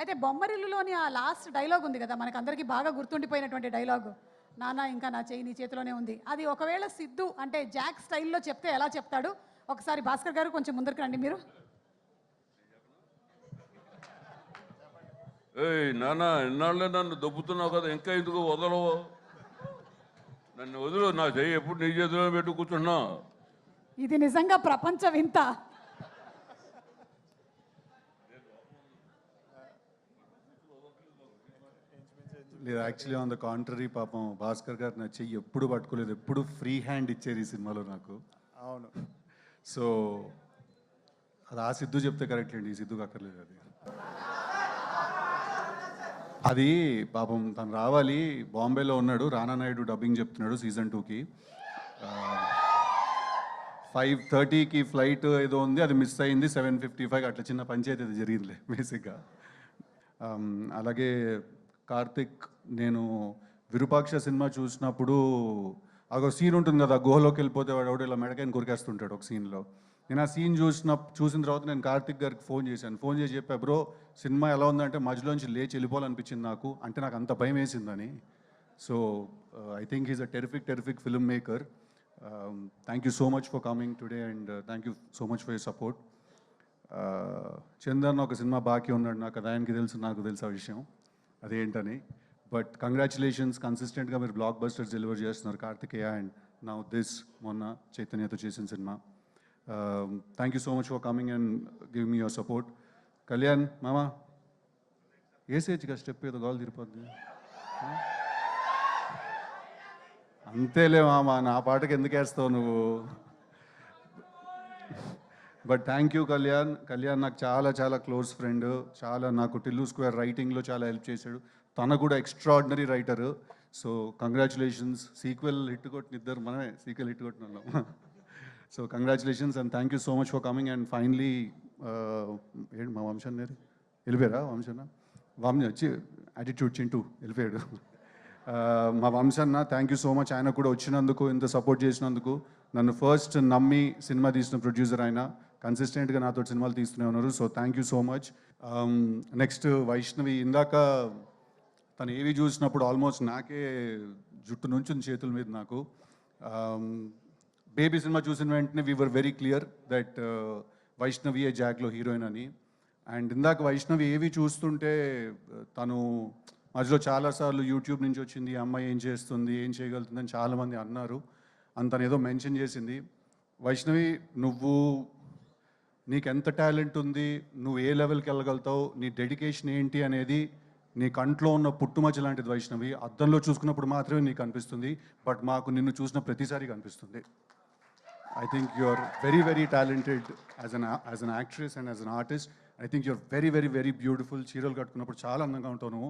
అయితే బొమ్మరిల్లులోని ఆ last dialogue ఉంది కదా, మనకందరికీ బాగా గుర్తుండిపోయినటువంటి డైలాగు, నాన్న ఇంకా నా చెయ్యి నీ చేతిలోనే ఉంది. అది ఒకవేళ సిద్ధు అంటే జాక్ స్టైల్లో చెప్తే ఎలా చెప్తాడు? ఒకసారి భాస్కర్ గారు కొంచెం ముందరికి రండి మీరు. ఏయ్ నాన్న, ఇన్నాళ్ళే నన్ను దొబ్బుతున్నావు కదా, ఇంకా ఎందుకు వదలవు? నన్ను వదులు, నా చెయ్యి ఎప్పుడు నీ చేతిలో పెట్టు కూర్చున్నా. ఇది నిజంగా ప్రపంచ వింత. లేదు, యాక్చువల్లీ ఆన్ ద కాంట్రరీ, పాపం భాస్కర్ గారు నా చెయ్యి ఎప్పుడు పట్టుకోలేదు, ఎప్పుడు ఫ్రీ హ్యాండ్ ఇచ్చారు ఈ సినిమాలో నాకు. అవును. సో అది ఆ సిద్ధు చెప్తే కరెక్ట్ అండి, ఈ సిద్ధుకి అక్కర్లేదు అది. అది పాపం తను రావాలి, బాంబేలో ఉన్నాడు, రానా నాయుడు డబ్బింగ్ చెప్తున్నాడు సీజన్ 2కి. 5:30కి ఫ్లైట్ ఏదో ఉంది, అది మిస్ అయింది. 7:55 అట్లా చిన్న పంచాయతీ అది జరిగిందిలే బేసిక్గా. అలాగే కార్తిక్, నేను విరూపాక్ష సినిమా చూసినప్పుడు ఒక సీన్ ఉంటుంది కదా, గుహలోకి వెళ్ళిపోతే వాడు ఎవడో ఇలా మెడకాయని కొరికేస్తుంటాడు ఒక సీన్లో. నేను ఆ సీన్ చూసిన తర్వాత నేను కార్తిక్ గారికి ఫోన్ చేసి చెప్పా, బ్రో సినిమా ఎలా ఉందంటే మధ్యలోంచి లేచి వెళ్ళిపోవాలనిపించింది నాకు, అంటే నాకు అంత భయం వేసిందని. So I think he's a terrific film maker. Thank you so much for coming today and thank you so much for your support. Chandan ఒక సినిమా బాకీ ఉన్నాడు నాకు, అది ఆయనకి తెలుసు, నాకు తెలుసు ఆ విషయం అదేంటని. బట్ కంగ్రాచులేషన్స్, కన్సిస్టెంట్గా మీరు బ్లాక్ బస్టర్స్ డెలివర్ చేస్తున్నారు కార్తికేయ అండ్ నౌ దిస్, మొన్న చైతన్యతో చేసిన cinema. Thank you so much for coming and give me your support. Kalyan మామా ఏసేచ్గా స్టెప్ ఏదో గాలు తిరిపోద్ది, అంతేలే మామా, నా పాటకి ఎందుకు వేస్తావు నువ్వు. బట్ థ్యాంక్ యూ కళ్యాణ్ నాకు చాలా చాలా క్లోజ్ ఫ్రెండ్, చాలా నాకు టిల్లు స్క్వేర్ రైటింగ్లో చాలా హెల్ప్ చేశాడు, తన కూడా extraordinary writer. So congratulations, sequel hit కొట్టిన ఇద్దరు మనమే సీక్వెల్ హిట్ కొట్టిన వాళ్ళం. So congratulations and thank you so much for coming. And finally ఏంటి మా వంశన్ గారు వెళ్ళిపోయారా? వంశ వచ్చి యాటిట్యూడ్ చింటూ వెళ్ళిపోయాడు. మా వంశన్న థ్యాంక్ యూ సో మచ్, ఆయన కూడా వచ్చినందుకు, ఇంత సపోర్ట్ చేసినందుకు. నన్ను ఫస్ట్ నమ్మి సినిమా తీసిన ప్రొడ్యూసర్ ఆయన, కన్సిస్టెంట్గా నాతో సినిమాలు తీస్తూనే ఉన్నారు. So thank you so much. Next Vaishnavi, ఇందాక తను ఏవి చూసినప్పుడు ఆల్మోస్ట్ నాకే జుట్టు నుంచి చేతుల మీద నాకు. బేబీ సినిమా చూసిన వెంటనే we were very clear that Vaishnavi ఏ జాక్లో హీరోయిన్ అని. అండ్ ఇందాక వైష్ణవి ఏవి చూస్తుంటే తను మధ్యలో చాలాసార్లు యూట్యూబ్ నుంచి వచ్చింది, ఈ అమ్మాయి ఏం చేస్తుంది, ఏం చేయగలుగుతుందని చాలామంది అన్నారు. తను ఏదో మెన్షన్ చేసింది. వైష్ణవి, నీకు ఎంత టాలెంట్ ఉంది, నువ్వు ఏ లెవెల్కి వెళ్ళగలుగుతావు, నీ డెడికేషన్ ఏంటి అనేది నీ కంట్లో ఉన్న పుట్టుమచ్చ లాంటిది వైష్ణవి. అద్దంలో చూసుకున్నప్పుడు మాత్రమే నీకు అనిపిస్తుంది, బట్ మాకు నిన్ను చూసిన ప్రతిసారి కనిపిస్తుంది. I think you're very, very talented as an actress and as an artist. I think you're very, very, very beautiful. చీరలు కట్టుకున్నప్పుడు చాలా అందంగా ఉంటావు నువ్వు.